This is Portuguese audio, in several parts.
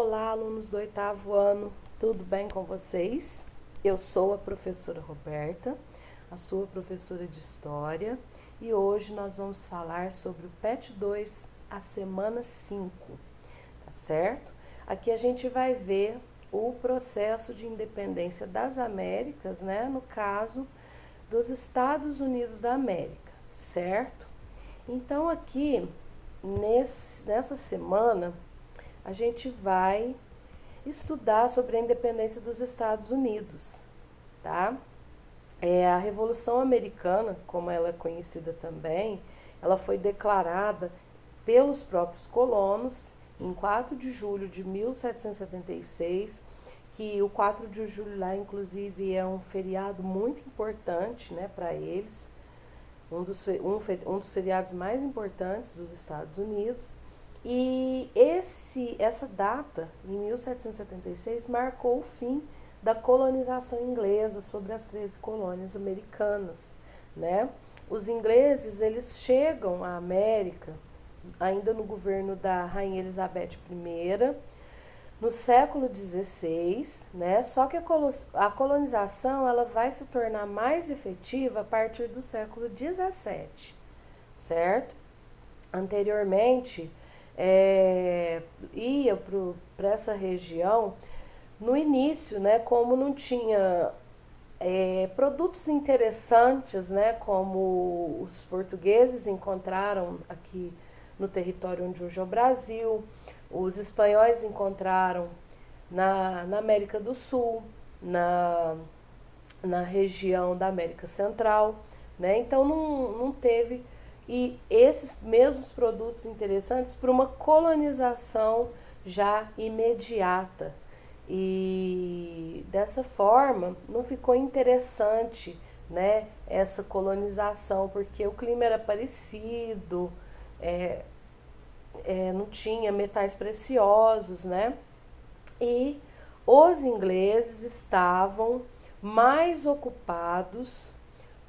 Olá, alunos do 8º ano, tudo bem com vocês? Eu sou a professora Roberta, a sua professora de História, e hoje nós vamos falar sobre o PET 2, a semana 5, tá certo? Aqui a gente vai ver o processo de independência das Américas, né? No caso dos Estados Unidos da América, certo? Então aqui, nessa semana, a gente vai estudar sobre a independência dos Estados Unidos, tá? A Revolução Americana, como ela é conhecida também, ela foi declarada pelos próprios colonos em 4 de julho de 1776, que o 4 de julho lá, inclusive, é um feriado muito importante, né, para eles, um dos feriados mais importantes dos Estados Unidos. E essa data, em 1776, marcou o fim da colonização inglesa sobre as 13 colônias americanas, né? Os ingleses, eles chegam à América ainda no governo da Rainha Elizabeth I, no século XVI, né? Só que a colonização ela vai se tornar mais efetiva a partir do século XVII, certo? Anteriormente, ia para essa região no início, né, como não tinha produtos interessantes, né, como os portugueses encontraram aqui no território onde hoje é o Brasil, os espanhóis encontraram na América do Sul, na região da América Central, né, então não teve esses mesmos produtos interessantes para uma colonização já imediata. E dessa forma não ficou interessante, né, essa colonização, porque o clima era parecido, não tinha metais preciosos, né? E os ingleses estavam mais ocupados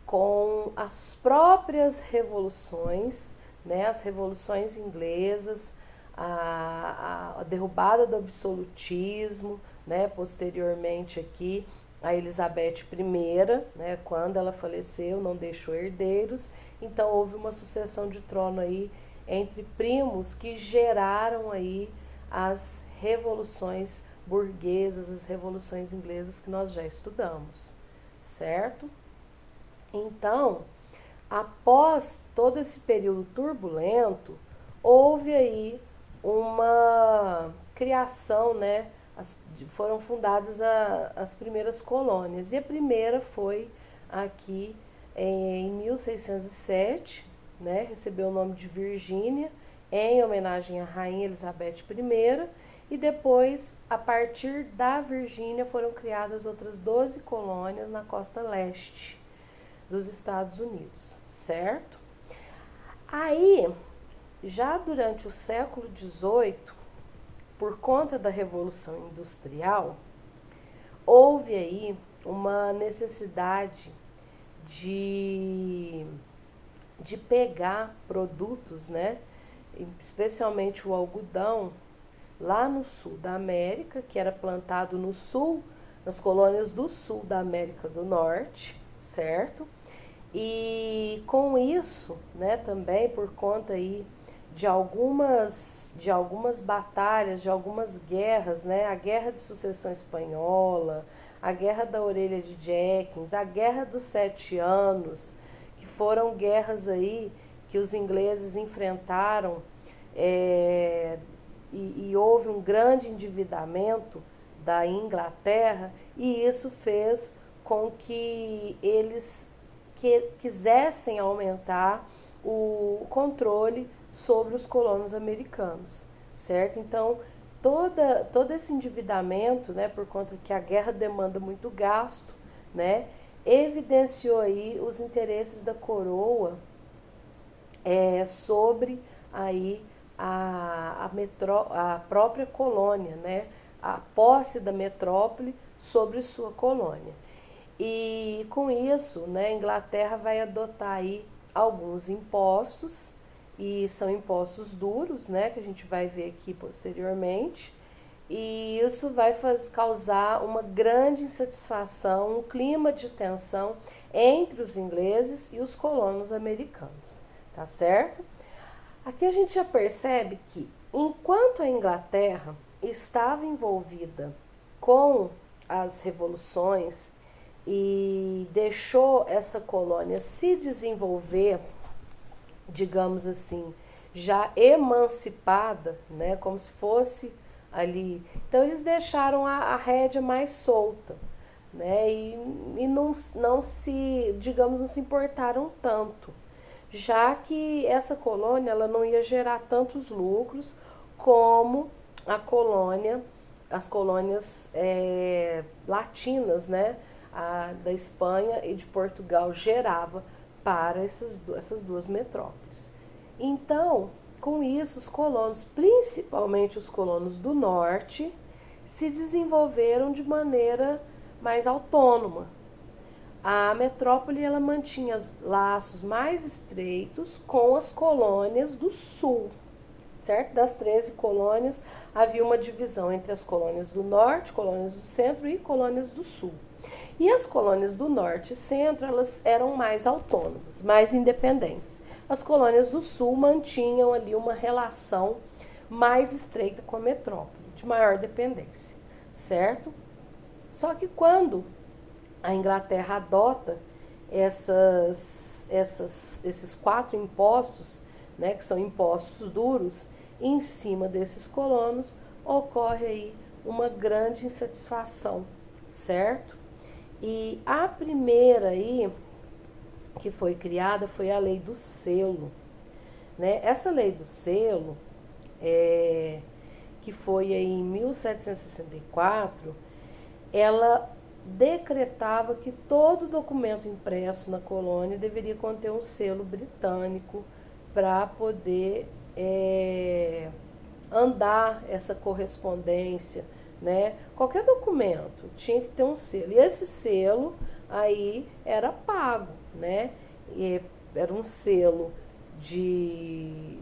com as próprias revoluções, né, as revoluções inglesas, a derrubada do absolutismo, né, posteriormente aqui a Elizabeth I, né, quando ela faleceu, não deixou herdeiros, então houve uma sucessão de trono aí entre primos que geraram aí as revoluções burguesas, as revoluções inglesas que nós já estudamos, certo? Então, após todo esse período turbulento, houve aí uma criação, né? Foram fundadas as primeiras colônias. E a primeira foi aqui em 1607, né? Recebeu o nome de Virgínia, em homenagem à Rainha Elizabeth I. E depois, a partir da Virgínia, foram criadas outras 12 colônias na costa leste dos Estados Unidos, certo? Aí, já durante o século XVIII, por conta da Revolução Industrial, houve aí uma necessidade de pegar produtos, né, especialmente o algodão, lá no sul da América, que era plantado no sul, nas colônias do sul da América do Norte, certo? E com isso, né, também por conta aí de algumas batalhas, de algumas guerras, né, a Guerra de Sucessão Espanhola, a Guerra da Orelha de Jenkins, a Guerra dos 7 Anos, que foram guerras aí que os ingleses enfrentaram, e houve um grande endividamento da Inglaterra, e isso fez com que eles quisessem aumentar o controle sobre os colonos americanos, certo? Então, todo esse endividamento, né, por conta que a guerra demanda muito gasto, né, evidenciou aí os interesses da coroa sobre aí a própria colônia, né, a posse da metrópole sobre sua colônia. E com isso, né, a Inglaterra vai adotar aí alguns impostos, e são impostos duros, né, que a gente vai ver aqui posteriormente, e isso vai causar uma grande insatisfação, um clima de tensão entre os ingleses e os colonos americanos, tá certo? Aqui a gente já percebe que, enquanto a Inglaterra estava envolvida com as revoluções e deixou essa colônia se desenvolver, digamos assim, já emancipada, né, como se fosse ali. Então eles deixaram a rédea mais solta, né, e não se, digamos, não se importaram tanto, já que essa colônia ela não ia gerar tantos lucros como as colônias latinas, né, da Espanha e de Portugal gerava para essas duas metrópoles. Então, com isso, os colonos, principalmente os colonos do norte, se desenvolveram de maneira mais autônoma. A metrópole ela mantinha laços mais estreitos com as colônias do sul, certo? Das 13 colônias, havia uma divisão entre as colônias do norte, colônias do centro e colônias do sul. E as colônias do norte e centro, elas eram mais autônomas, mais independentes. As colônias do sul mantinham ali uma relação mais estreita com a metrópole, de maior dependência, certo? Só que quando a Inglaterra adota esses 4 impostos, né, que são impostos duros, em cima desses colonos, ocorre aí uma grande insatisfação, certo? E a primeira aí que foi criada foi a Lei do Selo, né? Essa Lei do Selo, que foi aí em 1764, ela decretava que todo documento impresso na colônia deveria conter um selo britânico para poder andar essa correspondência, né? Qualquer documento tinha que ter um selo. E esse selo aí era pago, né? E era um selo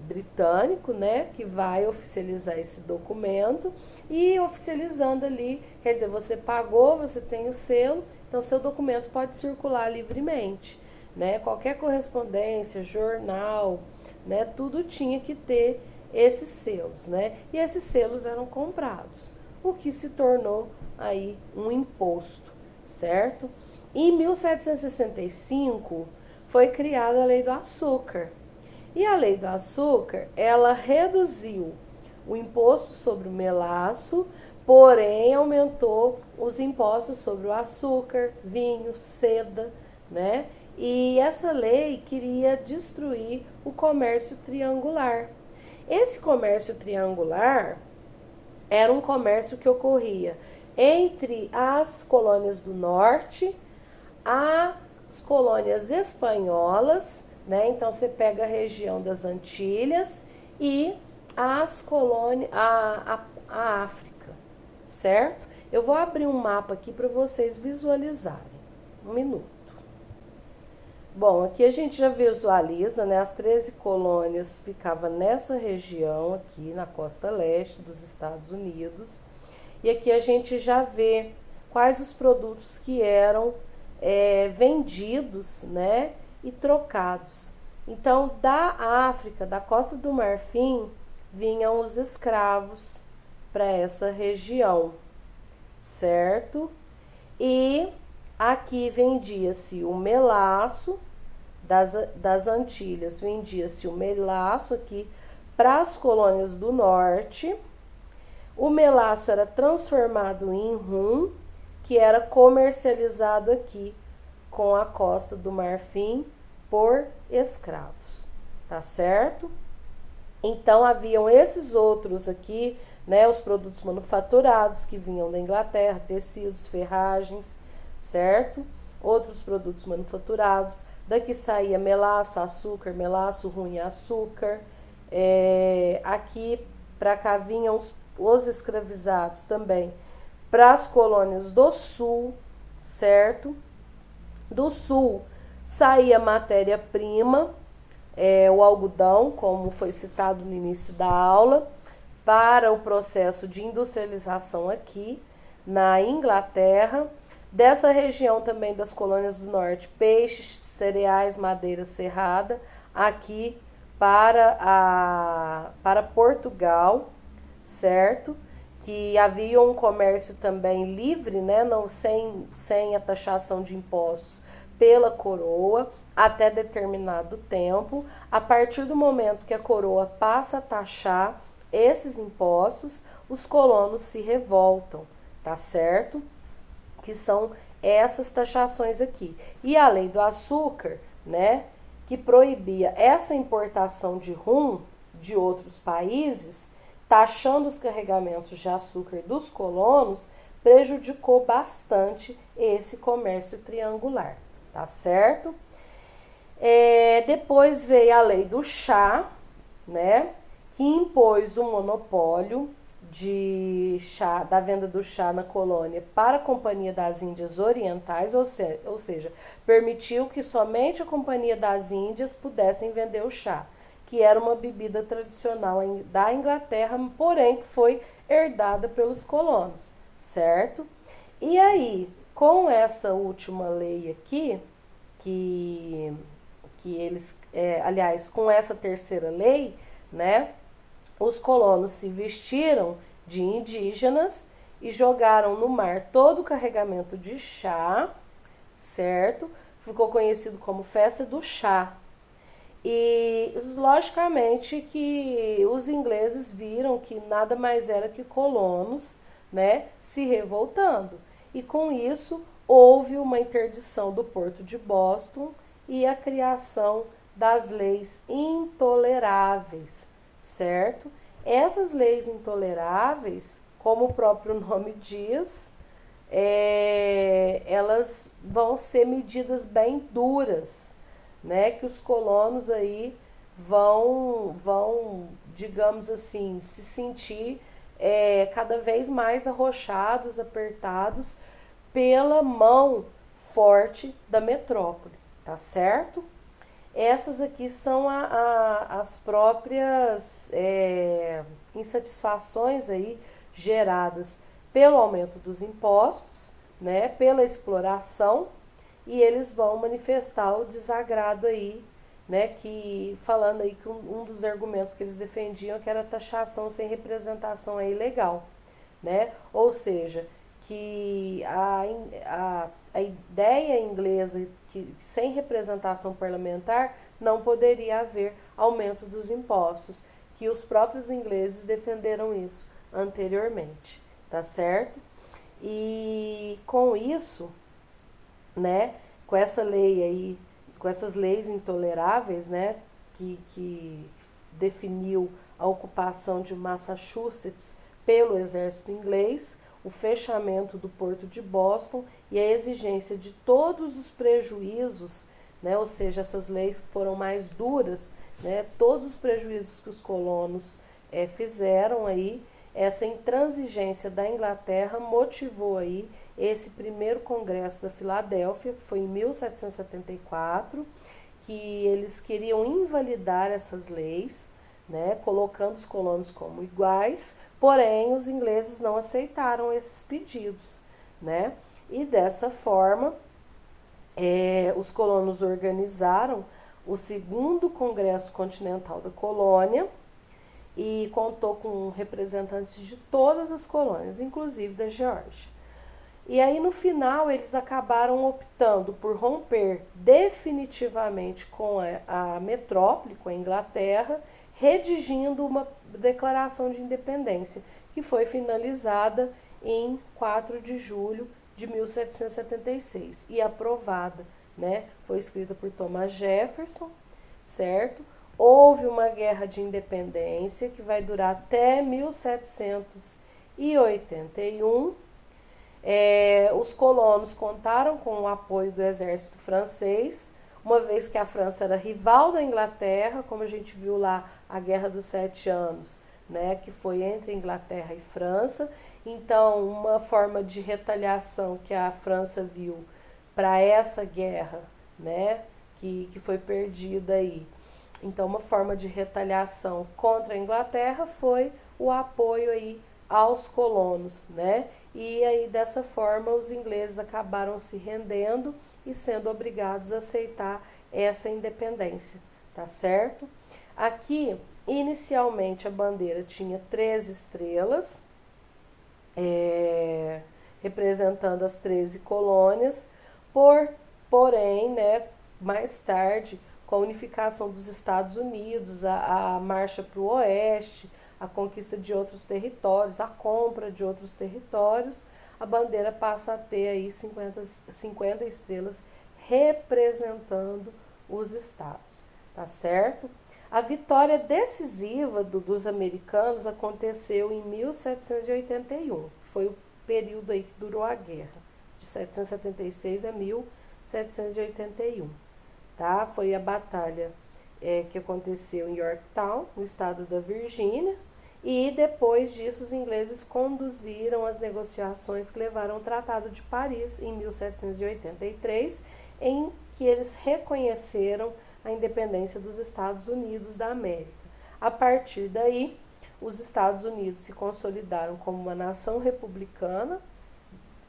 britânico, né? Que vai oficializar esse documento e oficializando ali, quer dizer, você pagou, você tem o selo, então seu documento pode circular livremente, né? Qualquer correspondência, jornal, né? Tudo tinha que ter esses selos, né? E esses selos eram comprados, o que se tornou aí um imposto, certo? Em 1765 foi criada a Lei do Açúcar. E a Lei do Açúcar, ela reduziu o imposto sobre o melaço, porém aumentou os impostos sobre o açúcar, vinho, seda, né? E essa lei queria destruir o comércio triangular. Esse comércio triangular era um comércio que ocorria entre as colônias do norte, as colônias espanholas, né? Então você pega a região das Antilhas e as colônias, a África, certo? Eu vou abrir um mapa aqui para vocês visualizarem. Um minuto. Bom, aqui a gente já visualiza, né? As 13 colônias ficavam nessa região aqui na costa leste dos Estados Unidos. E aqui a gente já vê quais os produtos que eram vendidos, né? E trocados. Então, da África, da Costa do Marfim, vinham os escravos para essa região, certo? E aqui vendia-se o melaço, das Antilhas vendia-se o melaço aqui para as colônias do norte. O melaço era transformado em rum, que era comercializado aqui com a Costa do Marfim por escravos, tá certo? Então haviam esses outros aqui, né, os produtos manufaturados que vinham da Inglaterra, tecidos, ferragens, certo? Outros produtos manufaturados, daqui saía melaço, açúcar, melaço, rum e açúcar. Aqui para cá vinham os escravizados também para as colônias do sul, certo? Do sul saía matéria-prima, o algodão, como foi citado no início da aula, para o processo de industrialização aqui na Inglaterra. Dessa região também das colônias do norte, peixes, cereais, madeira serrada, aqui para Portugal, certo? Que havia um comércio também livre, né? Não, sem a taxação de impostos pela coroa até determinado tempo. A partir do momento que a coroa passa a taxar esses impostos, os colonos se revoltam, tá certo? Que são essas taxações aqui. E a lei do açúcar, né, que proibia essa importação de rum de outros países, taxando os carregamentos de açúcar dos colonos, prejudicou bastante esse comércio triangular, tá certo? Depois veio a lei do chá, né, que impôs o monopólio de chá, da venda do chá na colônia para a Companhia das Índias Orientais, ou seja, permitiu que somente a Companhia das Índias pudessem vender o chá, que era uma bebida tradicional da Inglaterra, porém que foi herdada pelos colonos, certo? E aí, com essa última lei aqui, que eles, aliás, com essa terceira lei, né, os colonos se vestiram de indígenas e jogaram no mar todo o carregamento de chá, certo? Ficou conhecido como Festa do Chá. E, logicamente, que os ingleses viram que nada mais era que colonos, né, se revoltando. E, com isso, houve uma interdição do Porto de Boston e a criação das leis intoleráveis, certo? Essas leis intoleráveis, como o próprio nome diz, elas vão ser medidas bem duras, né? Que os colonos aí vão, digamos assim, se sentir cada vez mais arrochados, apertados pela mão forte da metrópole, tá certo? Essas aqui são as próprias insatisfações aí geradas pelo aumento dos impostos, né, pela exploração, e eles vão manifestar o desagrado aí, né, que falando aí que um dos argumentos que eles defendiam que era taxação sem representação é ilegal, né? Ou seja, que a ideia inglesa que sem representação parlamentar não poderia haver aumento dos impostos, que os próprios ingleses defenderam isso anteriormente, tá certo? E com isso, né, com essa lei aí, com essas leis intoleráveis, né, que definiu a ocupação de Massachusetts pelo exército inglês, o fechamento do Porto de Boston e a exigência de todos os prejuízos, né, ou seja, essas leis que foram mais duras, né, todos os prejuízos que os colonos fizeram aí, essa intransigência da Inglaterra motivou aí esse primeiro congresso da Filadélfia, que foi em 1774, que eles queriam invalidar essas leis, né, colocando os colonos como iguais, porém os ingleses não aceitaram esses pedidos, né? E dessa forma, os colonos organizaram o segundo Congresso Continental da Colônia e contou com representantes de todas as colônias, inclusive da Geórgia. E aí no final eles acabaram optando por romper definitivamente com a metrópole, com a Inglaterra, redigindo uma declaração de independência, que foi finalizada em 4 de julho de 1776 e aprovada, né? Foi escrita por Thomas Jefferson, certo? Houve uma guerra de independência que vai durar até 1781. Os colonos contaram com o apoio do exército francês, uma vez que a França era rival da Inglaterra, como a gente viu lá a Guerra dos 7 Anos, né, que foi entre Inglaterra e França. Então, uma forma de retaliação que a França viu para essa guerra, né, que foi perdida aí. Então, uma forma de retaliação contra a Inglaterra foi o apoio aí aos colonos, né? E aí dessa forma os ingleses acabaram se rendendo e sendo obrigados a aceitar essa independência, tá certo? Aqui, inicialmente, a bandeira tinha 13 estrelas, representando as 13 colônias, porém, né, mais tarde, com a unificação dos Estados Unidos, a marcha para o oeste, a conquista de outros territórios, a compra de outros territórios, a bandeira passa a ter aí 50 estrelas representando os estados, tá certo? A vitória decisiva dos americanos aconteceu em 1781, foi o período aí que durou a guerra, de 776 a 1781, tá? Foi a batalha que aconteceu em Yorktown, no estado da Virgínia, e depois disso os ingleses conduziram as negociações que levaram ao Tratado de Paris em 1783, em que eles reconheceram a independência dos Estados Unidos da América. A partir daí, os Estados Unidos se consolidaram como uma nação republicana,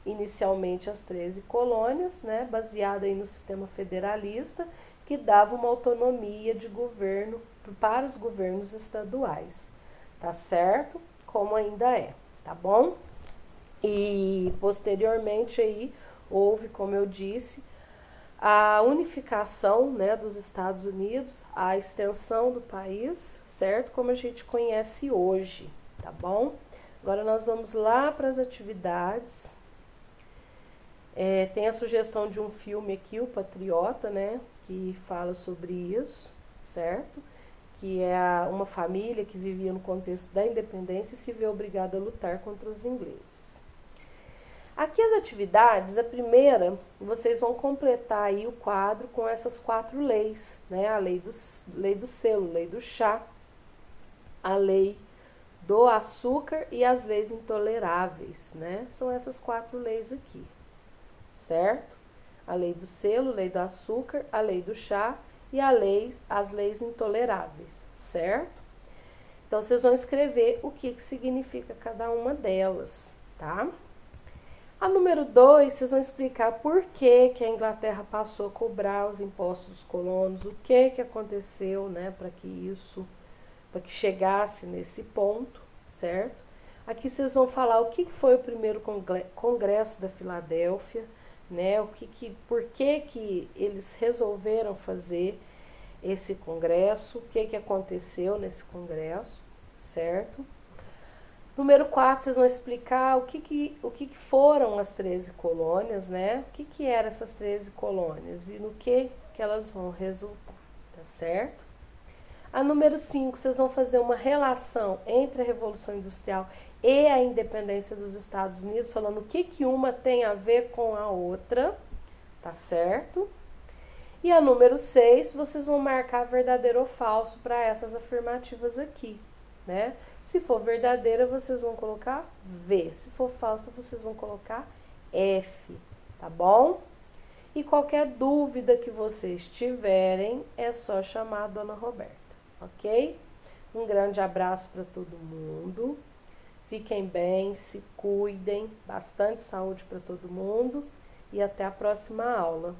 inicialmente as 13 colônias, né, baseada aí no sistema federalista, que dava uma autonomia de governo para os governos estaduais, tá certo? Como ainda é, tá bom? E posteriormente aí houve, como eu disse, a unificação, né, dos Estados Unidos, a extensão do país, certo? Como a gente conhece hoje, tá bom? Agora nós vamos lá para as atividades. Tem a sugestão de um filme aqui, O Patriota, né, que fala sobre isso, certo? Que é uma família que vivia no contexto da independência e se vê obrigada a lutar contra os ingleses. Aqui as atividades, a primeira, vocês vão completar aí o quadro com essas 4 leis, né? A lei do selo, lei do chá, a lei do açúcar e as leis intoleráveis, né? São essas 4 leis aqui, certo? A lei do selo, lei do açúcar, a lei do chá e as leis intoleráveis, certo? Então, vocês vão escrever o que significa cada uma delas, tá? A número 2, vocês vão explicar por que a Inglaterra passou a cobrar os impostos dos colonos, o que aconteceu, né, para que chegasse nesse ponto, certo? Aqui vocês vão falar o que foi o primeiro congresso da Filadélfia, né, por que eles resolveram fazer esse congresso, o que aconteceu nesse congresso, certo? Número 4, vocês vão explicar o que foram as 13 colônias, né? O que eram essas 13 colônias e no que elas vão resultar, tá certo? A número 5, vocês vão fazer uma relação entre a Revolução Industrial e a independência dos Estados Unidos, falando o que uma tem a ver com a outra, tá certo? E a número 6, vocês vão marcar verdadeiro ou falso para essas afirmativas aqui, né? Se for verdadeira, vocês vão colocar V. Se for falsa, vocês vão colocar F, tá bom? E qualquer dúvida que vocês tiverem, é só chamar a Dona Roberta, ok? Um grande abraço para todo mundo. Fiquem bem, se cuidem, bastante saúde para todo mundo e até a próxima aula.